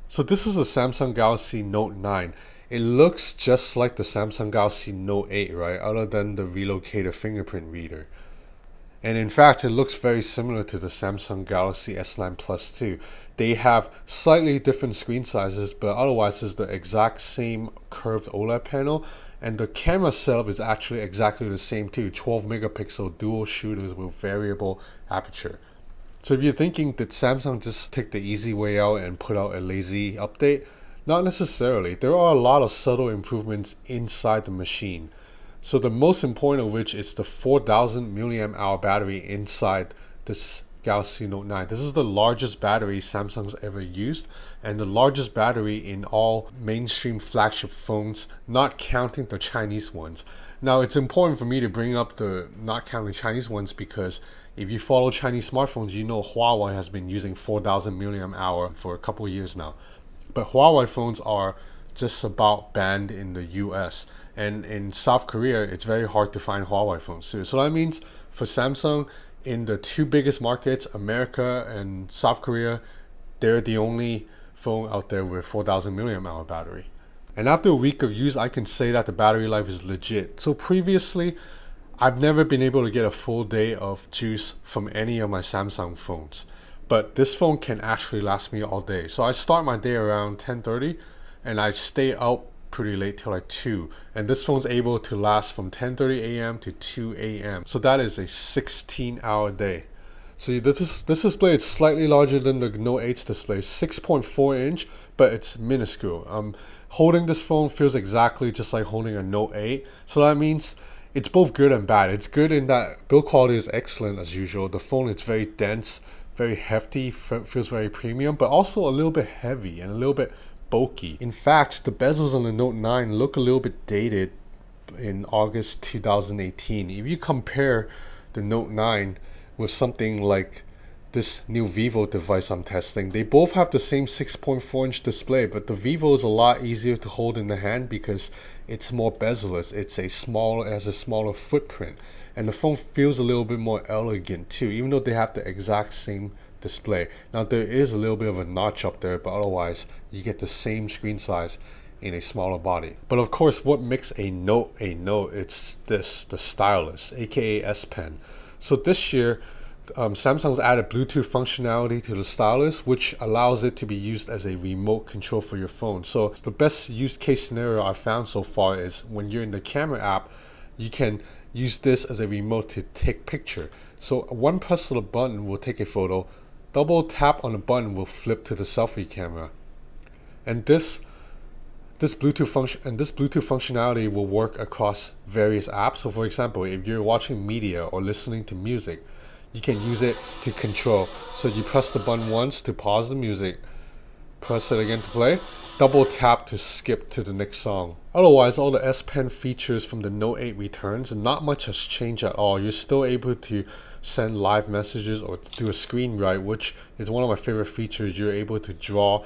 So this is a Samsung Galaxy Note 9. It looks just like the Samsung Galaxy Note 8, right? Other than the relocated fingerprint reader. And in fact, it looks very similar to the Samsung Galaxy S9 Plus too. They have slightly different screen sizes, but otherwise it's the exact same curved OLED panel. And the camera setup is actually exactly the same too. 12 megapixel dual shooters with variable aperture. So if you're thinking, did Samsung just take the easy way out and put out a lazy update? Not necessarily. There are a lot of subtle improvements inside the machine. So the most important of which is the 4000 milliamp hour battery inside this Galaxy Note 9. This is the largest battery Samsung's ever used, and the largest battery in all mainstream flagship phones, not counting the Chinese ones. Now it's important for me to bring up the not counting Chinese ones because if you follow Chinese smartphones, you know Huawei has been using 4000 milliamp hour for a couple of years now. But Huawei phones are just about banned in the US. And in South Korea, it's very hard to find Huawei phones too. So that means for Samsung, in the two biggest markets, America and South Korea, they're the only phone out there with 4000 milliamp hour battery. And after a week of use, I can say that the battery life is legit. So previously, I've never been able to get a full day of juice from any of my Samsung phones. But this phone can actually last me all day. So I start my day around 10:30 and I stay out pretty late till like 2. And this phone's able to last from 10:30 a.m. to 2 a.m. So that is a 16-hour day. So this display is slightly larger than the Note 8's display, 6.4 inch, but it's minuscule. Holding this phone feels exactly just like holding a Note 8. So that means it's both good and bad. It's good in that build quality is excellent as usual. The phone is very dense, very hefty, feels very premium, but also a little bit heavy and a little bit bulky. In fact, the bezels on the Note 9 look a little bit dated in August 2018. If you compare the Note 9 with something like this new Vivo device I'm testing, they both have the same 6.4 inch display, but the Vivo is a lot easier to hold in the hand because it's more bezel-less. It has a smaller footprint, and the phone feels a little bit more elegant too, even though they have the exact same display. Now there is a little bit of a notch up there, but otherwise you get the same screen size in a smaller body. But of course, what makes a Note, it's the Stylus, aka S Pen. So this year, Samsung's added Bluetooth functionality to the Stylus, which allows it to be used as a remote control for your phone. So the best use case scenario I've found so far is when you're in the camera app, you can use this as a remote to take picture. So one press of the button will take a photo, double tap on the button will flip to the selfie camera. And this Bluetooth functionality will work across various apps. So for example, if you're watching media or listening to music, you can use it to control. So you press the button once to pause the music, press it again to play, double tap to skip to the next song. Otherwise, all the S Pen features from the Note 8 returns, and not much has changed at all. You're still able to send live messages or do a screen write, which is one of my favorite features. You're able to draw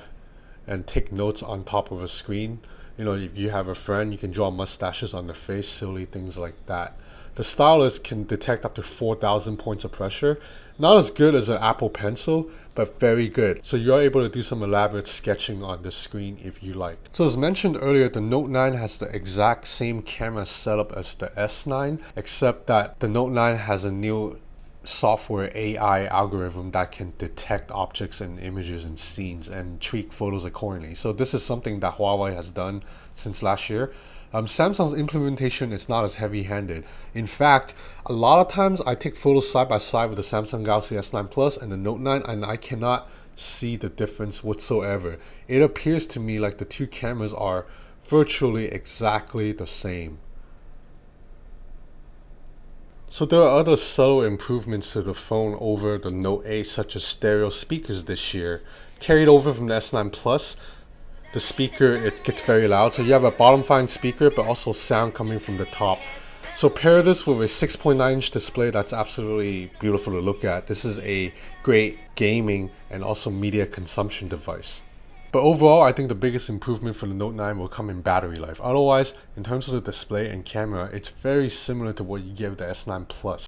and take notes on top of a screen. You know, if you have a friend, you can draw mustaches on their face, silly things like that. The Stylus can detect up to 4,000 points of pressure. Not as good as an Apple Pencil, but very good. So you're able to do some elaborate sketching on the screen if you like. So as mentioned earlier, the Note 9 has the exact same camera setup as the S9, except that the Note 9 has a new software AI algorithm that can detect objects and images and scenes and tweak photos accordingly. So this is something that Huawei has done since last year. Samsung's implementation is not as heavy-handed. In fact, a lot of times I take photos side by side with the Samsung Galaxy S9 Plus and the Note 9, and I cannot see the difference whatsoever. It appears to me like the two cameras are virtually exactly the same. So there are other subtle improvements to the phone over the Note 8, such as stereo speakers this year. Carried over from the S9 Plus, the speaker, it gets very loud. So you have a bottom-firing speaker, but also sound coming from the top. So pair this with a 6.9 inch display that's absolutely beautiful to look at. This is a great gaming and also media consumption device. But overall, I think the biggest improvement for the Note 9 will come in battery life. Otherwise, in terms of the display and camera, it's very similar to what you get with the S9 Plus.